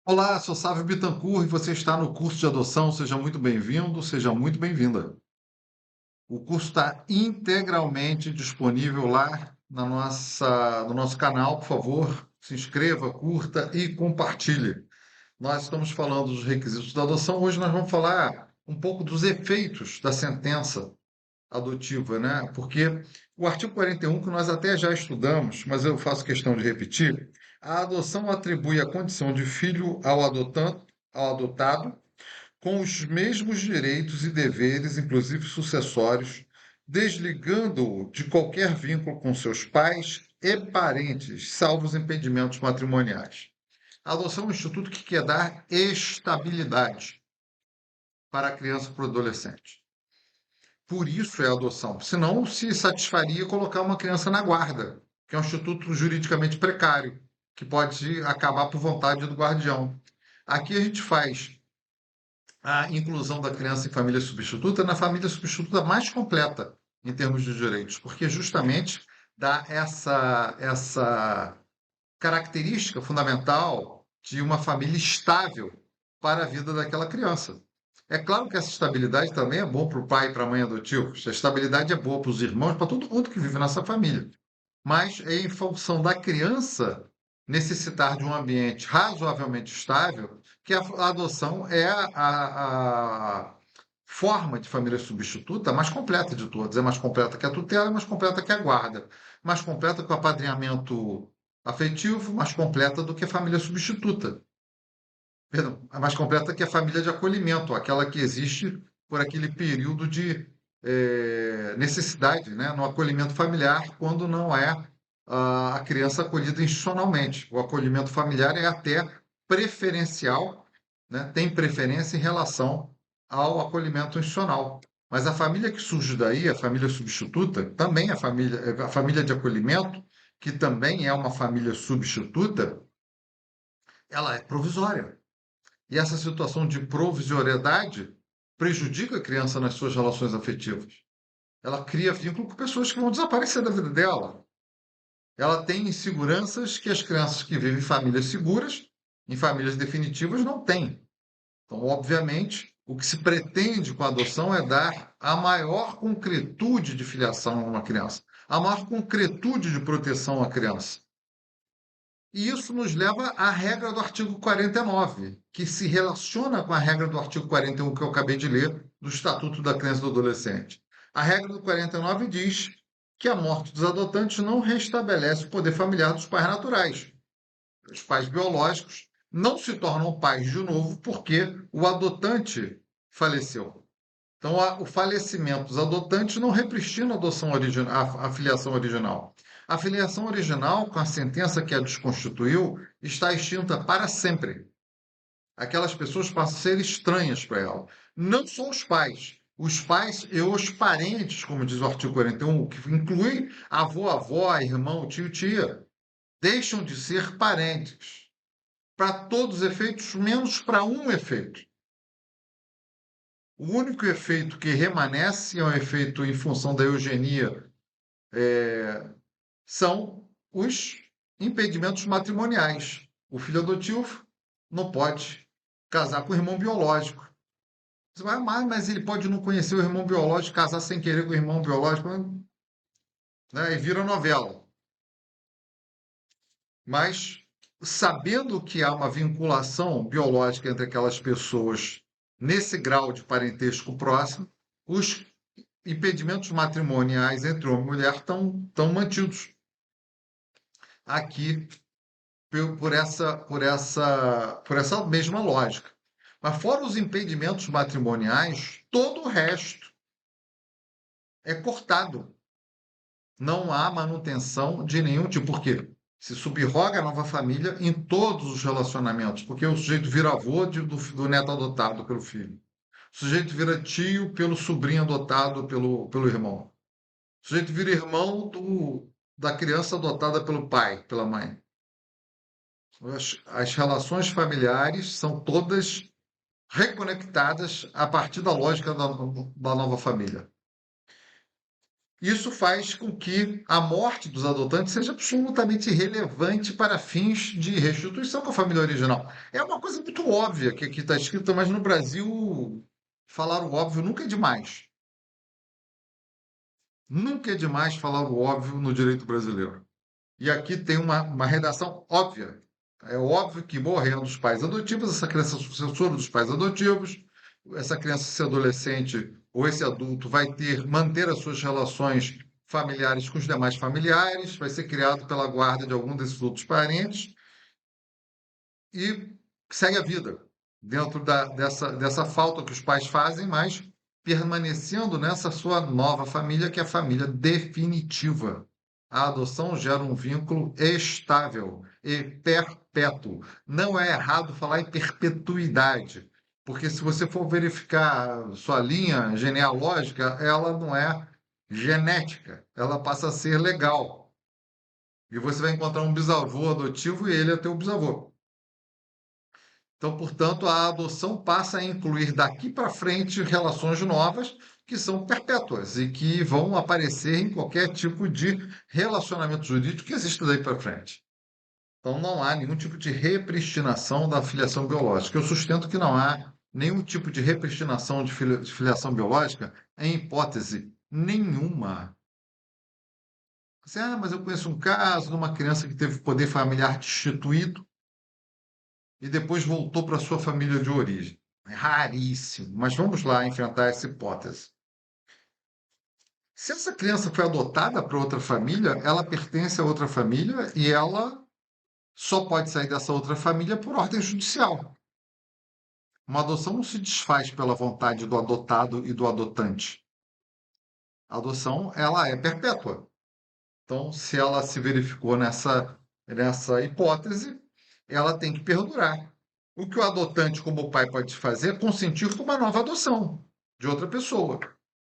Olá, sou Sávio Bittencourt e você está no curso de adoção. Seja muito bem-vindo, seja muito bem-vinda. O curso está integralmente disponível lá no nosso canal. Por favor, se inscreva, curta e compartilhe. Nós estamos falando dos requisitos da adoção. Hoje nós vamos falar um pouco dos efeitos da sentença adotiva, né? Porque o artigo 41, que nós até já estudamos, mas eu faço questão de repetir, a adoção atribui a condição de filho ao adotado, com os mesmos direitos e deveres, inclusive sucessórios, desligando-o de qualquer vínculo com seus pais e parentes, salvo os impedimentos matrimoniais. A adoção é um instituto que quer dar estabilidade para a criança e para o adolescente. Por isso é adoção. Senão se satisfaria colocar uma criança na guarda, que é um instituto juridicamente precário, que pode acabar por vontade do guardião. Aqui a gente faz a inclusão da criança em família substituta na família substituta mais completa em termos de direitos, porque justamente dá essa característica fundamental de uma família estável para a vida daquela criança. É claro que essa estabilidade também é boa para o pai e para a mãe adotivos. A estabilidade é boa para os irmãos, para todo mundo que vive nessa família. Mas é em função da criança necessitar de um ambiente razoavelmente estável que a adoção é a forma de família substituta mais completa de todas. É mais completa que a tutela, é mais completa que a guarda, mais completa que o apadrinhamento afetivo, mais completa do que a família substituta. Perdão, é mais completa que a família de acolhimento, aquela que existe por aquele período de necessidade, né, no acolhimento familiar, quando não é a criança acolhida institucionalmente. O acolhimento familiar é até preferencial, né, tem preferência em relação ao acolhimento institucional. Mas a família que surge daí, a família substituta, também a família de acolhimento, que também é uma família substituta, ela é provisória. E essa situação de provisoriedade prejudica a criança nas suas relações afetivas. Ela cria vínculo com pessoas que vão desaparecer da vida dela. Ela tem inseguranças que as crianças que vivem em famílias seguras, em famílias definitivas, não têm. Então, obviamente, o que se pretende com a adoção é dar a maior concretude de filiação a uma criança, a maior concretude de proteção à criança. E isso nos leva à regra do artigo 49, que se relaciona com a regra do artigo 41 que eu acabei de ler, do Estatuto da Criança e do Adolescente. A regra do 49 diz que a morte dos adotantes não restabelece o poder familiar dos pais naturais. Os pais biológicos não se tornam pais de novo porque o adotante faleceu. Então, o falecimento dos adotantes não repristina a filiação original. A filiação original, com a sentença que a desconstituiu, está extinta para sempre. Aquelas pessoas passam a ser estranhas para ela. Não só os pais e os parentes, como diz o artigo 41, que inclui avô, avó, irmão, tio, tia, deixam de ser parentes para todos os efeitos, menos para um efeito. O único efeito que remanesce é um efeito em função da eugenia, são os impedimentos matrimoniais. O filho adotivo não pode casar com o irmão biológico. Você vai, mas ele pode não conhecer o irmão biológico, casar sem querer com o irmão biológico, né, e vira novela. Mas, sabendo que há uma vinculação biológica entre aquelas pessoas nesse grau de parentesco próximo, os impedimentos matrimoniais entre homem e mulher estão mantidos aqui por essa mesma lógica. Mas fora os impedimentos matrimoniais, todo o resto é cortado. Não há manutenção de nenhum tipo. Por quê? Se subroga a nova família em todos os relacionamentos, porque o sujeito vira avô do neto adotado pelo filho. O sujeito vira tio pelo sobrinho adotado pelo irmão. O sujeito vira irmão da criança adotada pelo pai, pela mãe. As relações familiares são todas reconectadas a partir da lógica da nova família. Isso faz com que a morte dos adotantes seja absolutamente irrelevante para fins de restituição com a família original. É uma coisa acho óbvia que aqui está escrita, mas no Brasil falar o óbvio nunca é demais. Nunca é demais falar o óbvio no direito brasileiro. E aqui tem uma redação óbvia. É óbvio que morrendo os pais adotivos, essa criança é sucessora dos pais adotivos, essa criança, esse adolescente ou esse adulto vai manter as suas relações familiares com os demais familiares, vai ser criado pela guarda de algum desses outros parentes e segue a vida dentro dessa falta que os pais fazem, mas permanecendo nessa sua nova família, que é a família definitiva. A adoção gera um vínculo estável e perpétuo. Não é errado falar em perpetuidade, porque se você for verificar sua linha genealógica, ela não é genética, ela passa a ser legal. E você vai encontrar um bisavô adotivo e ele é teu bisavô. Então, portanto, a adoção passa a incluir daqui para frente relações novas que são perpétuas e que vão aparecer em qualquer tipo de relacionamento jurídico que exista daí para frente. Então, não há nenhum tipo de repristinação da filiação biológica. Eu sustento que não há nenhum tipo de repristinação de filiação biológica em hipótese nenhuma. Mas eu conheço um caso de uma criança que teve poder familiar destituído e depois voltou para sua família de origem. É raríssimo, mas vamos lá enfrentar essa hipótese. Se essa criança foi adotada para outra família, ela pertence a outra família e ela só pode sair dessa outra família por ordem judicial. Uma adoção não se desfaz pela vontade do adotado e do adotante. A adoção, ela é perpétua. Então, se ela se verificou nessa hipótese, ela tem que perdurar. O que o adotante, como pai, pode fazer é consentir com uma nova adoção de outra pessoa.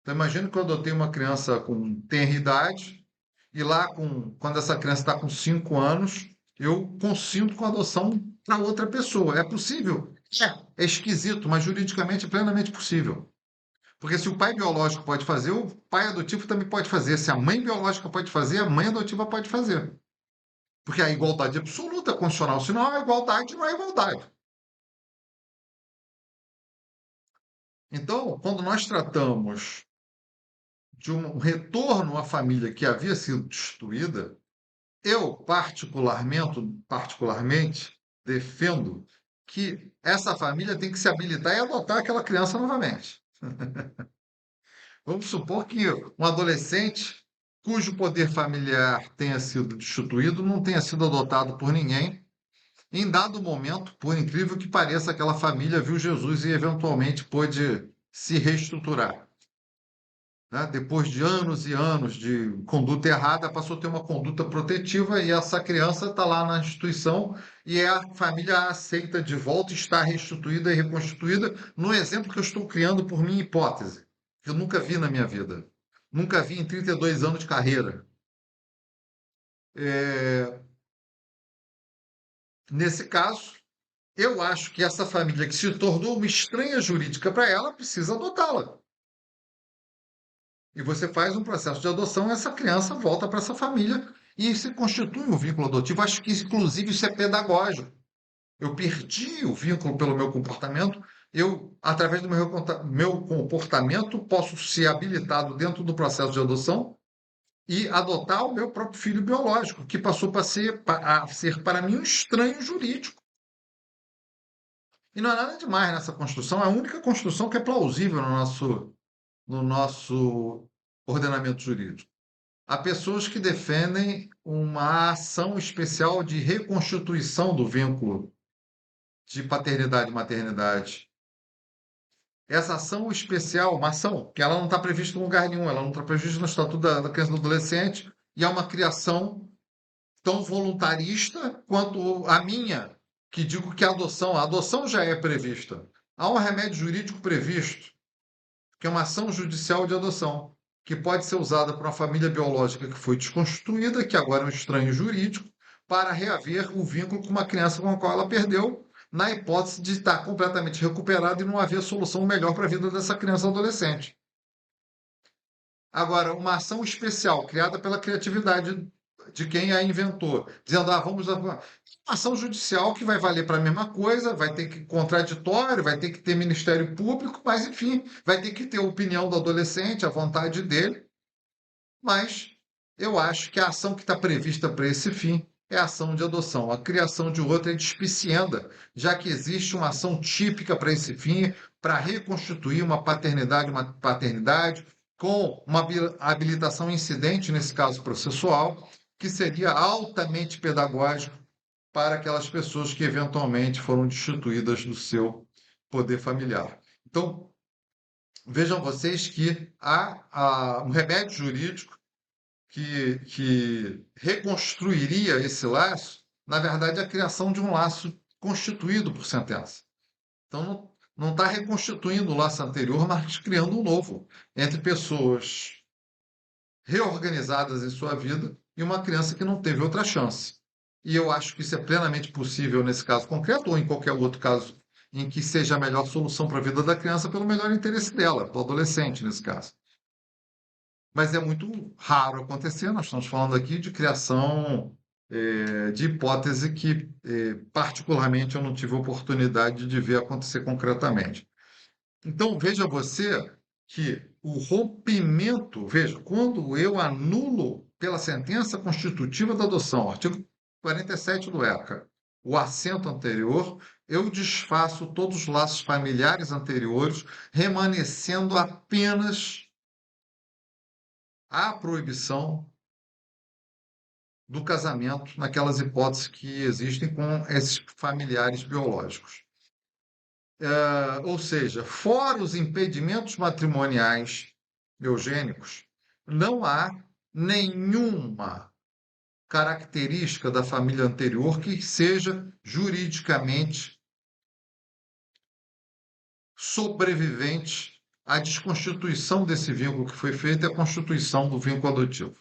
Então, imagina que eu adotei uma criança com tenra idade e lá, quando essa criança está com 5 anos, eu consinto com a adoção para outra pessoa. É possível? É esquisito, mas juridicamente é plenamente possível. Porque se o pai biológico pode fazer, o pai adotivo também pode fazer. Se a mãe biológica pode fazer, a mãe adotiva pode fazer. Porque a igualdade absoluta é constitucional. Se não há igualdade, não há igualdade. Então, quando nós tratamos de um retorno à família que havia sido destruída, eu particularmente defendo que essa família tem que se habilitar e adotar aquela criança novamente. Vamos supor que um adolescente cujo poder familiar tenha sido destituído não tenha sido adotado por ninguém. Em dado momento, por incrível que pareça, aquela família viu Jesus e eventualmente pôde se reestruturar. Né? Depois de anos e anos de conduta errada, passou a ter uma conduta protetiva e essa criança está lá na instituição e a família aceita de volta, está restituída e reconstituída, no exemplo que eu estou criando por minha hipótese, que eu nunca vi na minha vida. Nunca vi em 32 anos de carreira. Nesse caso, eu acho que essa família que se tornou uma estranha jurídica para ela precisa adotá-la. E você faz um processo de adoção, essa criança volta para essa família e se constitui um vínculo adotivo. Acho que, inclusive, isso é pedagógico. Eu perdi o vínculo pelo meu comportamento, eu, através do meu comportamento, posso ser habilitado dentro do processo de adoção e adotar o meu próprio filho biológico, que passou a ser para mim um estranho jurídico. E não há nada demais nessa construção, é a única construção que é plausível no nosso ordenamento jurídico. Há pessoas que defendem uma ação especial de reconstituição do vínculo de paternidade e maternidade. Essa ação especial, uma ação, que ela não está prevista em lugar nenhum, ela não está prevista no Estatuto da Criança e do Adolescente, e é uma criação tão voluntarista quanto a minha, que digo que a adoção já é prevista. Há um remédio jurídico previsto, que é uma ação judicial de adoção, que pode ser usada por uma família biológica que foi desconstituída, que agora é um estranho jurídico, para reaver o vínculo com uma criança com a qual ela perdeu, na hipótese de estar completamente recuperada e não haver solução melhor para a vida dessa criança ou adolescente. Agora, uma ação especial criada pela criatividade de quem a inventou, dizendo, vamos uma ação judicial que vai valer para a mesma coisa, vai ter que contraditório, vai ter que ter Ministério Público, mas enfim, vai ter que ter a opinião do adolescente, a vontade dele, mas eu acho que a ação que está prevista para esse fim é a ação de adoção. A criação de outra é despicienda, já que existe uma ação típica para esse fim, para reconstituir uma paternidade, uma paternidade, com uma habilitação incidente, nesse caso processual, que seria altamente pedagógico para aquelas pessoas que eventualmente foram destituídas do seu poder familiar. Então, vejam vocês que há um remédio jurídico que reconstruiria esse laço, na verdade, a criação de um laço constituído por sentença. Então, não está reconstituindo o laço anterior, mas criando um novo entre pessoas reorganizadas em sua vida e uma criança que não teve outra chance. E eu acho que isso é plenamente possível nesse caso concreto ou em qualquer outro caso em que seja a melhor solução para a vida da criança pelo melhor interesse dela, do adolescente nesse caso. Mas é muito raro acontecer, nós estamos falando aqui de criação de hipótese que, particularmente, eu não tive oportunidade de ver acontecer concretamente. Então, veja você que o rompimento, veja, quando eu anulo pela sentença constitutiva da adoção, artigo 47 do ECA, o assento anterior, eu desfaço todos os laços familiares anteriores, remanescendo apenas a proibição do casamento naquelas hipóteses que existem com esses familiares biológicos. Ou seja, fora os impedimentos matrimoniais eugênicos, não há nenhuma característica da família anterior que seja juridicamente sobrevivente à desconstituição desse vínculo que foi feito e à constituição do vínculo adotivo.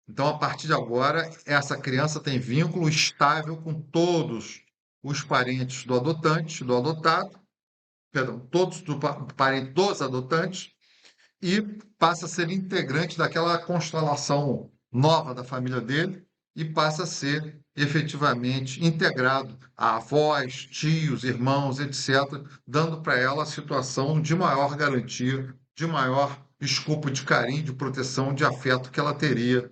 Então, a partir de agora, essa criança tem vínculo estável com todos os parentes do adotante, do adotado, perdão, todos do parente dos adotantes, e passa a ser integrante daquela constelação nova da família dele e passa a ser efetivamente integrado a avós, tios, irmãos, etc., dando para ela a situação de maior garantia, de maior escopo de carinho, de proteção, de afeto que ela teria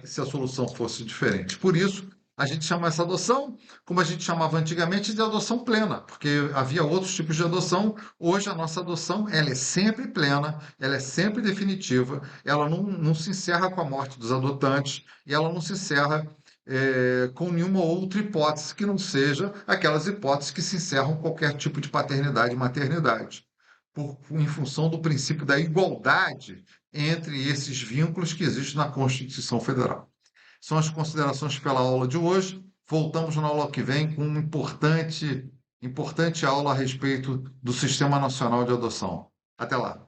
se a solução fosse diferente. Por isso, a gente chama essa adoção, como a gente chamava antigamente, de adoção plena, porque havia outros tipos de adoção. Hoje, a nossa adoção ela é sempre plena, ela é sempre definitiva, ela não se encerra com a morte dos adotantes e ela não se encerra com nenhuma outra hipótese que não seja aquelas hipóteses que se encerram com qualquer tipo de paternidade e maternidade, em função do princípio da igualdade entre esses vínculos que existem na Constituição Federal. São as considerações pela aula de hoje. Voltamos na aula que vem com uma importante aula a respeito do Sistema Nacional de Adoção. Até lá!